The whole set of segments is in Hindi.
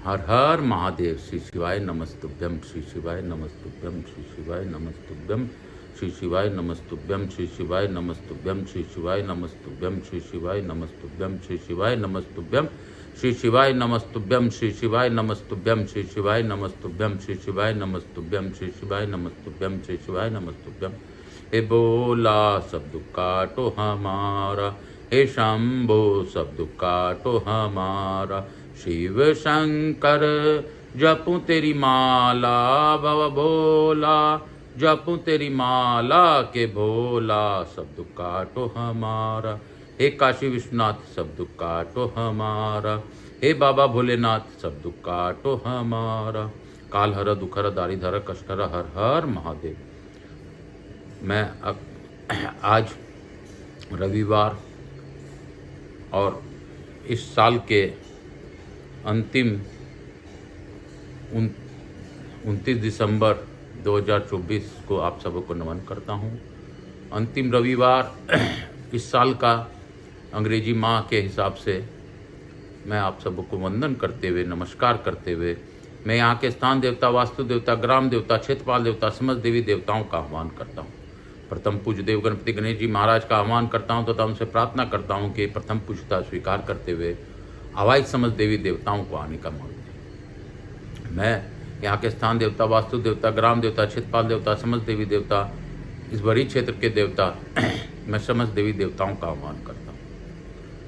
हर हर महादेव। श्री शिवाय नमस्तुभ्यम, श्री शिवाय नमस्तुभ्यम, श्री शिवाय नमस्तुभ्यम, श्री शिवाय नमस्तुभ्यम, श्री शिवाय नमस्तुभ्यम, श्री शिवाय नमस्तुभ्यम, श्री शिवाय नमस्तुभ्यम, श्री शिवाय नमस्तुभ्यम, श्री शिवाय नमस्तुभ्यम, श्री शिवाय नमस्तुभ्यम, श्री शिवाय नमस्तुभ्यम, श्री शिवाय नमस्तुभ्यम, श्री शिवाय नमस्तुभ्यम, श्री शिवाय नमस्तुभ्यम। हे बोला सब दुख काटो हमारा, हे शंभो सब दुख काटो हमारा। शिव शंकर जपूं तेरी माला, भव भोला जपूं तेरी माला के भोला, सब दुख काटो हमारा। हे काशी विश्वनाथ सब दुख काटो हमारा, हे बाबा भोलेनाथ सब दुख काटो हमारा। काल हर दुखर दारिधर कष्टर हर हर महादेव। मैं आज रविवार और इस साल के अंतिम 29 दिसंबर 2024 को आप सबको नमन करता हूं। अंतिम रविवार इस साल का अंग्रेजी माह के हिसाब से मैं आप सबको वंदन करते हुए, नमस्कार करते हुए, मैं यहाँ के स्थान देवता, वास्तु देवता, ग्राम देवता, क्षेत्रपाल देवता, समस्त देवी देवताओं का आह्वान करता हूँ। प्रथम पूज्य देव गणपति गणेश जी महाराज का आह्वान करता हूँ तथा उनसे प्रार्थना करता हूँ कि प्रथम पूज्यता स्वीकार करते हुए आवाहित समस्त देवी देवताओं को आने का मौका दें। मैं यहाँ के स्थान देवता, वास्तु देवता, ग्राम देवता, क्षेत्रपाल देवता, समस्त देवी देवता, इस बड़ी क्षेत्र के देवता, मैं समस्त देवी देवताओं का आह्वान करता हूँ।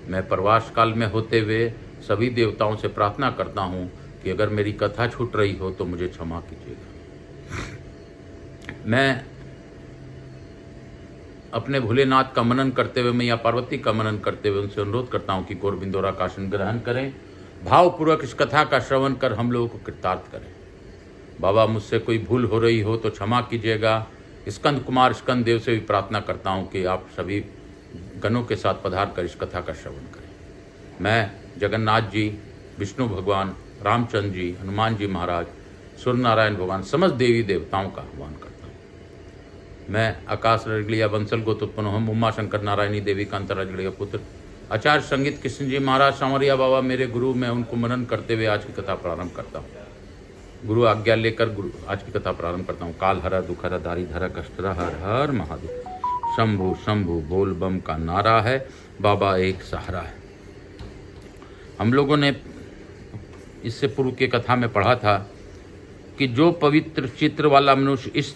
मैं प्रवास काल में होते हुए सभी देवताओं से प्रार्थना करता हूँ कि अगर मेरी कथा छूट रही हो तो मुझे क्षमा कीजिएगा। मैं अपने भोलेनाथ का मनन करते हुए, मैया पार्वती का मनन करते हुए उनसे अनुरोध करता हूँ कि गौर बिंदोरा का आसन ग्रहण करें, भावपूर्वक इस कथा का श्रवण कर हम लोगों को कृतार्थ करें। बाबा मुझसे कोई भूल हो रही हो तो क्षमा कीजिएगा। स्कंद कुमार स्कंद देव से भी प्रार्थना करता हूँ कि आप सभी गणों के साथ पधार कर इस कथा का श्रवण करें। मैं जगन्नाथ जी, विष्णु भगवान, रामचंद्र जी, हनुमान जी महाराज, सूर्य नारायण भगवान, समस्त देवी देवताओं का आह्वान करता हूँ। मैं आकाश रजलिया बंसल गोतोत्पन्न हम उमा शंकर नारायणी देवी कांता रजलिया पुत्र आचार्य संगीत कृष्ण जी महाराज सांवरिया बाबा मेरे गुरु, मैं उनको मनन करते हुए आज की कथा प्रारंभ करता हूँ। गुरु आज्ञा लेकर आज की कथा प्रारंभ करता हूँ। काल हरा दुखरा दारी धरा कष्टरा हर हर महादेव। शंभु शंभु बोल बम का नारा है, बाबा एक सहारा है। हम लोगों ने इससे पूर्व की कथा में पढ़ा था कि जो पवित्र चित्र वाला मनुष्य इस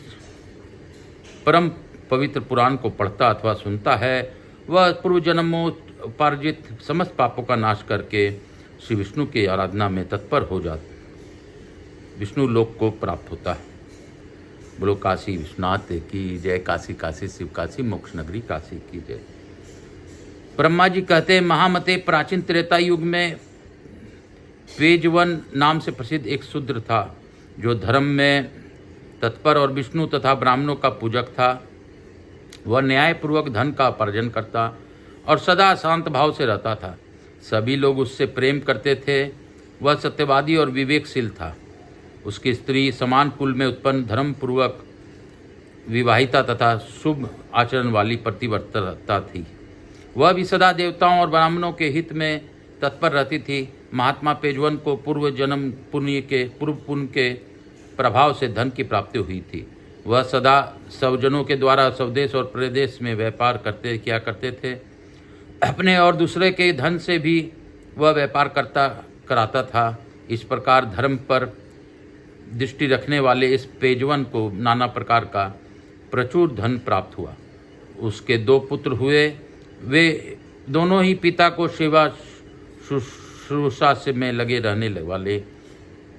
परम पवित्र पुराण को पढ़ता अथवा सुनता है, वह पूर्व जन्मों उपार्जित समस्त पापों का नाश करके श्री विष्णु की आराधना में तत्पर हो जाता, विष्णु लोक को प्राप्त होता है। बोलो काशी विश्वनाथ की जय, काशी काशी शिव काशी, मोक्ष नगरी काशी की जय। ब्रह्मा जी कहते हैं, महामते प्राचीन त्रेता युग में पेजवन नाम से प्रसिद्ध एक शूद्र था जो धर्म में तत्पर और विष्णु तथा ब्राह्मणों का पूजक था। वह न्यायपूर्वक धन का उपार्जन करता और सदा शांत भाव से रहता था। सभी लोग उससे प्रेम करते थे। वह सत्यवादी और विवेकशील था। उसकी स्त्री समान कुल में उत्पन्न, धर्मपूर्वक विवाहिता तथा शुभ आचरण वाली पतिव्रता थी। वह भी सदा देवताओं और ब्राह्मणों के हित में तत्पर रहती थी। महात्मा पेजवन को पूर्व पुण्य के प्रभाव से धन की प्राप्ति हुई थी। वह सदा स्वजनों के द्वारा स्वदेश और प्रदेश में व्यापार किया करते थे। अपने और दूसरे के धन से भी वह व्यापार कराता था। इस प्रकार धर्म पर दृष्टि रखने वाले इस पेजवन को नाना प्रकार का प्रचुर धन प्राप्त हुआ। उसके 2 पुत्र हुए। वे दोनों ही पिता को सेवा शुश्रूषा से में लगे रहने वाले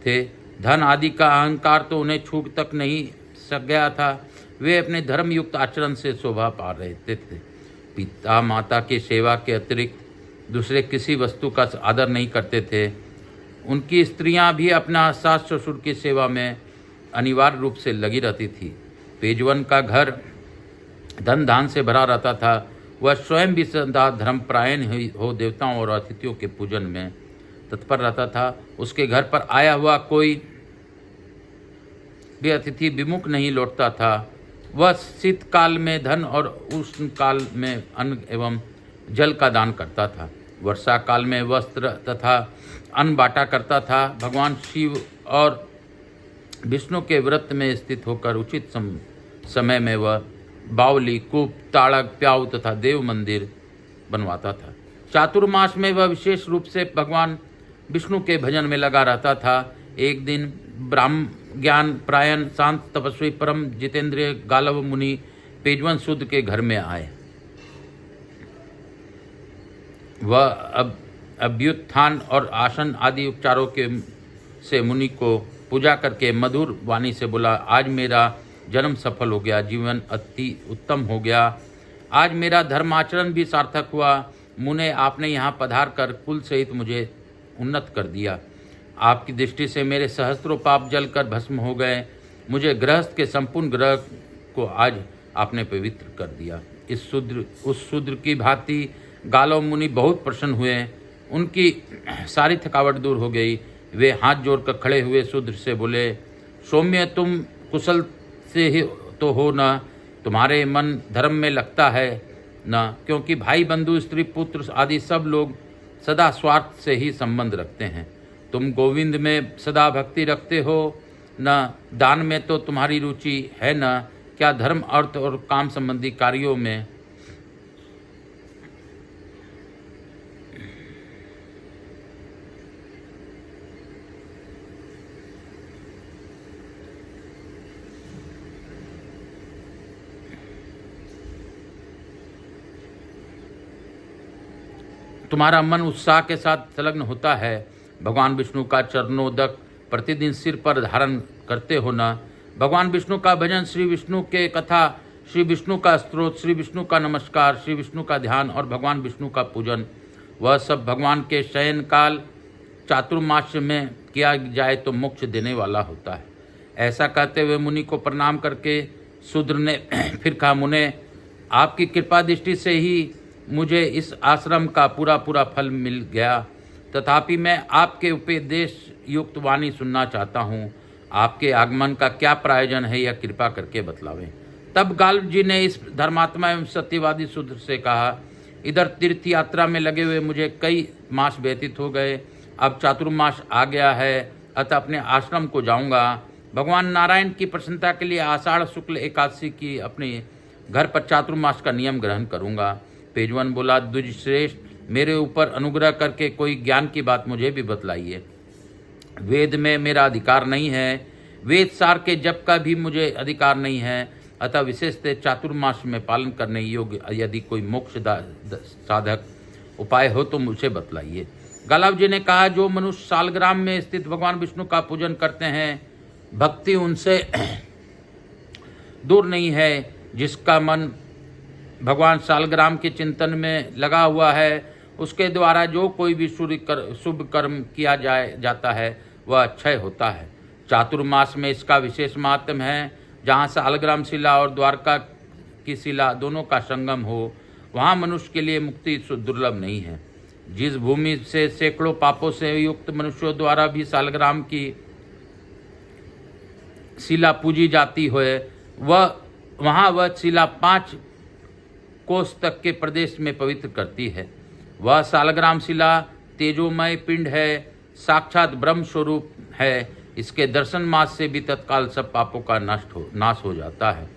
थे। धन आदि का अहंकार तो उन्हें छू तक नहीं सक गया था। वे अपने धर्मयुक्त आचरण से शोभा पा रहते थे। पिता माता की सेवा के अतिरिक्त दूसरे किसी वस्तु का आदर नहीं करते थे। उनकी स्त्रियां भी अपना सास ससुर की सेवा में अनिवार्य रूप से लगी रहती थी। पेजवन का घर धन धान से भरा रहता था। वह स्वयं भी सदा धर्मपरायण हो देवताओं और अतिथियों के पूजन में तत्पर रहता था। उसके घर पर आया हुआ कोई भी अतिथि विमुख नहीं लौटता था। वह शीतकाल में धन और उष्ण काल में अन्न एवं जल का दान करता था। वर्षा काल में वस्त्र तथा अन्न बांटा करता था। भगवान शिव और विष्णु के व्रत में स्थित होकर उचित समय में वह बावली, कूप, ताड़क, प्याऊ तथा देव मंदिर बनवाता था। चातुर्मास में वह विशेष रूप से भगवान विष्णु के भजन में लगा रहता था। एक दिन ब्राह्म ज्ञान प्रायण शांत तपस्वी परम जितेंद्रिय गालव मुनि पेजवन सूद के घर में आए। वह अभ्युत्थान और आसन आदि उपचारों के से मुनि को पूजा करके मधुर वाणी से बोला, आज मेरा जन्म सफल हो गया, जीवन अति उत्तम हो गया, आज मेरा धर्माचरण भी सार्थक हुआ। मुने, आपने यहाँ पधार कर कुल सहित मुझे उन्नत कर दिया। आपकी दृष्टि से मेरे सहस्त्रों पाप जलकर भस्म हो गए। मुझे गृहस्थ के संपूर्ण ग्रह को आज आपने पवित्र कर दिया। उस शूद्र की भांति गालव मुनि बहुत प्रसन्न हुए। उनकी सारी थकावट दूर हो गई। वे हाथ जोड़कर खड़े हुए शूद्र से बोले, सौम्य, तुम कुशल से ही तो हो न? तुम्हारे मन धर्म में लगता है न? क्योंकि भाई बंधु स्त्री पुत्र आदि सब लोग सदा स्वार्थ से ही संबंध रखते हैं। तुम गोविंद में सदा भक्ति रखते हो न? दान में तो तुम्हारी रुचि है न? क्या धर्म, अर्थ और काम संबंधी कार्यों में तुम्हारा मन उत्साह के साथ संलग्न होता है? भगवान विष्णु का चरणोदक प्रतिदिन सिर पर धारण करते हो न? भगवान विष्णु का भजन, श्री विष्णु के कथा, श्री विष्णु का स्तोत्र, श्री विष्णु का नमस्कार, श्री विष्णु का ध्यान और भगवान विष्णु का पूजन, वह सब भगवान के शयन काल चातुर्मास में किया जाए तो मोक्ष देने वाला होता है। ऐसा कहते हुए मुनि को प्रणाम करके शूद्र ने फिर कहा, मुने, आपकी कृपा दृष्टि से ही मुझे इस आश्रम का पूरा फल मिल गया, तथापि मैं आपके उपदेश युक्त वाणी सुनना चाहता हूँ। आपके आगमन का क्या प्रयोजन है, यह कृपा करके बतलावें। तब गाल्व जी ने इस धर्मात्मा एवं सत्यवादी शूद्र से कहा, इधर तीर्थ यात्रा में लगे हुए मुझे कई मास व्यतीत हो गए। अब चातुर्मास आ गया है, अतः अपने आश्रम को जाऊंगा। भगवान नारायण की प्रसन्नता के लिए आषाढ़ शुक्ल एकादशी की अपने घर पर चातुर्मास का नियम ग्रहण करूंगा। पेजवन बोला, द्विज श्रेष्ठ, मेरे ऊपर अनुग्रह करके कोई ज्ञान की बात मुझे भी बतलाइए। वेद में मेरा अधिकार नहीं है, वेद सार के जप का भी मुझे अधिकार नहीं है, अतः विशेषतः चातुर्मास में पालन करने योग्य यदि कोई मोक्ष साधक उपाय हो तो मुझे बतलाइए। गालव जी ने कहा, जो मनुष्य सालग्राम में स्थित भगवान विष्णु का पूजन करते हैं, भक्ति उनसे दूर नहीं है। जिसका मन भगवान सालग्राम के चिंतन में लगा हुआ है, उसके द्वारा जो कोई भी शुभ कर्म किया जाता है वह अक्षय होता है। चातुर्मास में इसका विशेष महात्म्य है। जहाँ सालग्राम शिला और द्वारका की शिला दोनों का संगम हो, वहाँ मनुष्य के लिए मुक्ति दुर्लभ नहीं है। जिस भूमि से सैकड़ों पापों से युक्त मनुष्यों द्वारा भी सालग्राम की शिला पूजी जाती है, वहाँ वह शिला 5 कोस तक के प्रदेश में पवित्र करती है। वह सालग्राम शिला तेजोमय पिंड है, साक्षात ब्रह्म स्वरूप है। इसके दर्शन मात्र से भी तत्काल सब पापों का नाश हो जाता है।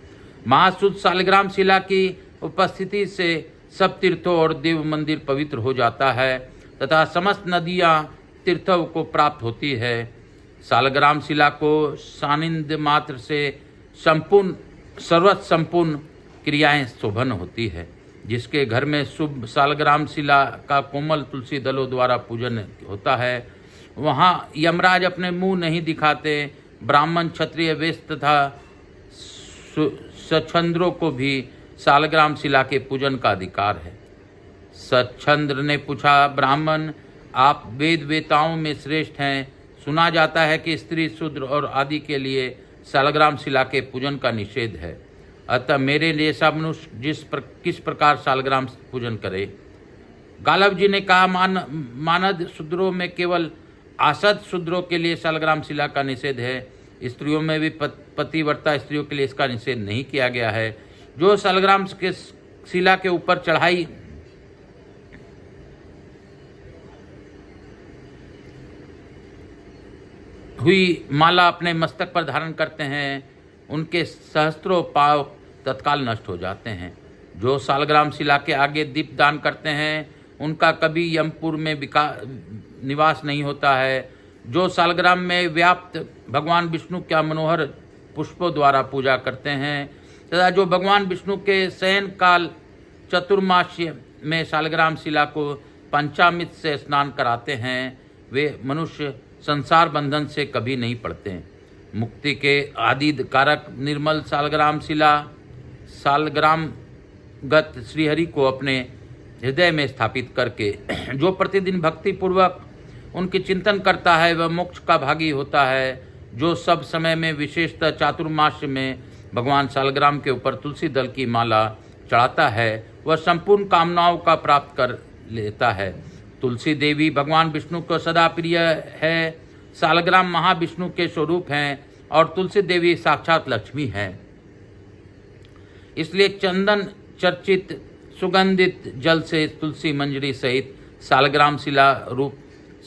महाशुद्ध सालग्राम शिला की उपस्थिति से सब तीर्थों और देव मंदिर पवित्र हो जाता है तथा समस्त नदियाँ तीर्थों को प्राप्त होती है। सालग्राम शिला को सानिध्य मात्र से सर्वत संपूर्ण क्रियाएं शोभन होती है। जिसके घर में शुभ सालग्राम शिला का कोमल तुलसी दलों द्वारा पूजन होता है, वहाँ यमराज अपने मुंह नहीं दिखाते। ब्राह्मण, क्षत्रिय, वैश्य तथा सच्छंद्रों को भी सालग्राम शिला के पूजन का अधिकार है। सच्छंद्र ने पूछा, ब्राह्मण, आप वेद वेताओं में श्रेष्ठ हैं। सुना जाता है कि स्त्री, शूद्र और आदि के लिए सालग्राम शिला के पूजन का निषेध है। अतः मेरे जैसा मनुष्य किस प्रकार सालग्राम पूजन करे? गालव जी ने कहा, मानद शूद्रों में केवल आसद शूद्रों के लिए सालग्राम शिला का निषेध है। स्त्रियों में भी पतिव्रता स्त्रियों के लिए इसका निषेध नहीं किया गया है। जो सालग्राम के शिला के ऊपर चढ़ाई हुई माला अपने मस्तक पर धारण करते हैं, उनके सहस्त्रों पाप तत्काल नष्ट हो जाते हैं। जो सालग्राम शिला के आगे दीप दान करते हैं, उनका कभी यमपुर में निवास नहीं होता है। जो सालग्राम में व्याप्त भगवान विष्णु का मनोहर पुष्पों द्वारा पूजा करते हैं तथा जो भगवान विष्णु के शयन काल चतुर्मास्य में सालग्राम शिला को पंचामृत से स्नान कराते हैं, वे मनुष्य संसार बंधन से कभी नहीं पड़ते। मुक्ति के आदि कारक निर्मल सालग्राम शिला सालग्रामगत श्रीहरि को अपने हृदय में स्थापित करके जो प्रतिदिन भक्ति पूर्वक उनके चिंतन करता है वह मोक्ष का भागी होता है। जो सब समय में विशेषतः चातुर्मास्य में भगवान सालग्राम के ऊपर तुलसी दल की माला चढ़ाता है वह संपूर्ण कामनाओं का प्राप्त कर लेता है। तुलसी देवी भगवान विष्णु को सदा प्रिय है। सालग्राम महाविष्णु के स्वरूप हैं और तुलसी देवी साक्षात लक्ष्मी है। इसलिए चंदन चर्चित सुगंधित जल से तुलसी मंजरी सहित सालग्राम शिला रूप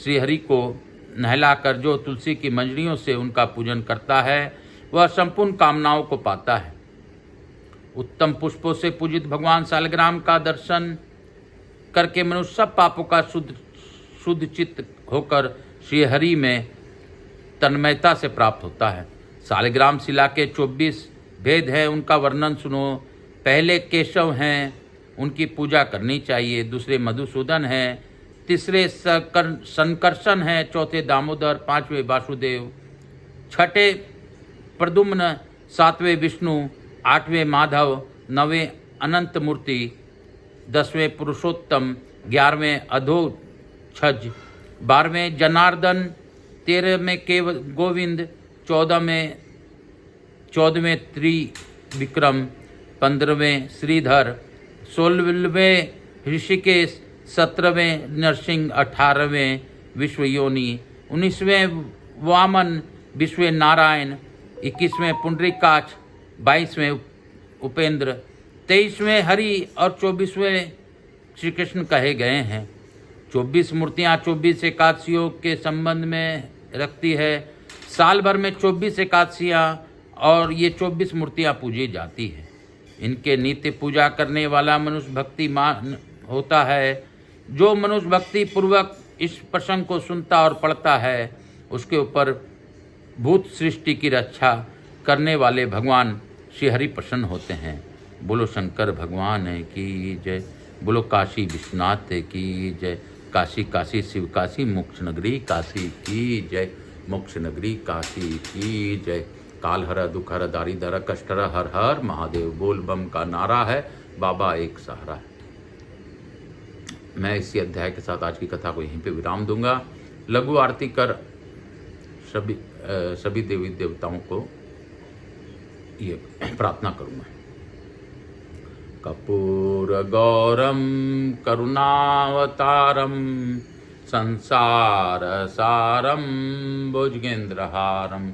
श्रीहरि को नहलाकर जो तुलसी की मंजरियों से उनका पूजन करता है वह संपूर्ण कामनाओं को पाता है। उत्तम पुष्पों से पूजित भगवान सालग्राम का दर्शन करके मनुष्य सब पापों का शुद्ध चित्त होकर श्रीहरि में तन्मयता से प्राप्त होता है। सालग्राम शिला के 24 भेद हैं, उनका वर्णन सुनो। पहले केशव हैं, उनकी पूजा करनी चाहिए। दूसरे मधुसूदन हैं, तीसरे संकर्षण हैं, चौथे दामोदर, पांचवें वासुदेव, छठे प्रद्युम्न, सातवें विष्णु, आठवें माधव, नवें अनंत मूर्ति, 10वें पुरुषोत्तम, 11वें अधोक्षज, 12वें जनार्दन, 13वें केवल गोविंद, 14वें त्रिविक्रम, 15वें श्रीधर, 16वें ऋषिकेश, 17वें नरसिंह, 18वें विश्वयोनि, 19वें वामन, 20वें नारायण, 21वें पुंडरीकाक्ष, 22वें उपेंद्र, 23वें हरि और 24वें श्री कृष्ण कहे गए हैं। 24 मूर्तियाँ 24 एकादशियों के संबंध में रखती है। साल भर में 24 एकादशियाँ और ये 24 मूर्तियाँ पूजी जाती हैं। इनके नित्य पूजा करने वाला मनुष्य भक्तिमान होता है। जो मनुष्य भक्ति पूर्वक इस प्रसंग को सुनता और पढ़ता है उसके ऊपर भूत सृष्टि की रक्षा करने वाले भगवान श्रीहरि प्रसन्न होते हैं। बोलो शंकर भगवान की जय, बोलो काशी विश्वनाथ की जय। काशी काशी शिव काशी, मोक्ष नगरी काशी की जय, मोक्ष नगरी काशी की जय। काल हर दुख हर दारिद्र कष्ट हर हर महादेव, बोल बम का नारा है, बाबा एक सहारा है। मैं इसी अध्याय के साथ आज की कथा को यहीं पे विराम दूंगा। लघु आरती कर सभी देवी देवताओं को ये प्रार्थना करूंगा। कपूर गौरम करुणावतारम संसार सारम भुजगेंद्रहारम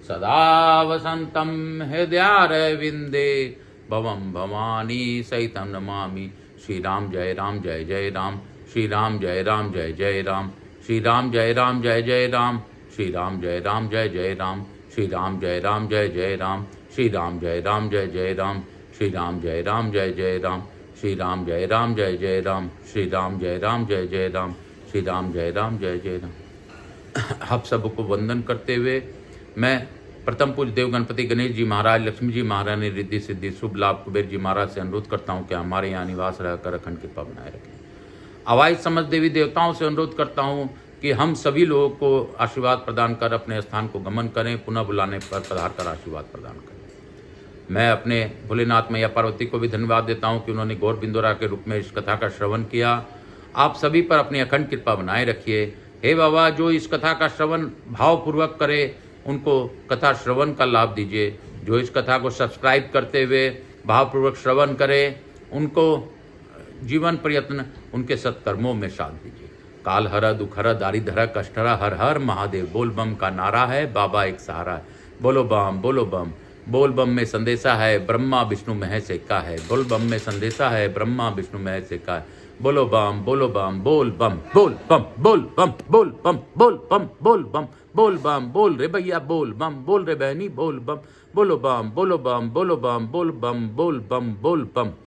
सदा वसंतम हृदयारविंदे भवम भवानी सहितं नमामि। श्री राम जय राम जय जय राम, श्री राम जय राम जय जय राम, श्री राम जय राम जय जय राम, श्री राम जय राम जय जय राम, श्री राम जय राम जय जय राम, श्री राम जय राम जय जय राम, श्री राम जय राम जय जय राम, श्री राम जय राम जय जय राम, श्री राम जय राम जय जय राम, श्री राम जय राम जय जय राम। आप सबको वंदन करते हुए मैं प्रथम पूज्य देव गणपति गणेश जी महाराज, लक्ष्मी जी महारानी, रिद्धि सिद्धि शुभ लाभ कुबेर जी महाराज से अनुरोध करता हूँ कि हमारे यहाँ निवास रहकर अखंड कृपा बनाए रखें। आवाज समझ देवी देवताओं से अनुरोध करता हूँ कि हम सभी लोगों को आशीर्वाद प्रदान कर अपने स्थान को गमन करें, पुनः बुलाने पर पधार कर आशीर्वाद प्रदान करें। मैं अपने भोलेनाथ मैया पार्वती को भी धन्यवाद देता हूँ कि उन्होंने गौर बिंदोरा के रूप में इस कथा का श्रवण किया। आप सभी पर अपनी अखंड कृपा बनाए रखिए। हे बाबा, जो इस कथा का श्रवण भावपूर्वक करे उनको कथा श्रवण का लाभ दीजिए। जो इस कथा को सब्सक्राइब करते हुए भावपूर्वक श्रवण करे उनको जीवन प्रयत्न उनके सत्कर्मों में साथ दीजिए। काल हर दुख हर दारिद्र कष्ट हर हर महादेव, बोल बम का नारा है, बाबा एक सहारा है। बोलो बम बोलो बम। बोल बम में संदेशा है, ब्रह्मा विष्णु महेश एका है। बोल बम में संदेशा है, ब्रह्मा विष्णु महेश एका है। बोलो बम बोल बम बोल बम बोल बम बोल बम बोल बम बोल बम बोल बम बोल रे भैया बोल बोल रे बहनी बोल बम बोलो बम बोलो बम बोलो बम बोल बम बोल बम बोल बम।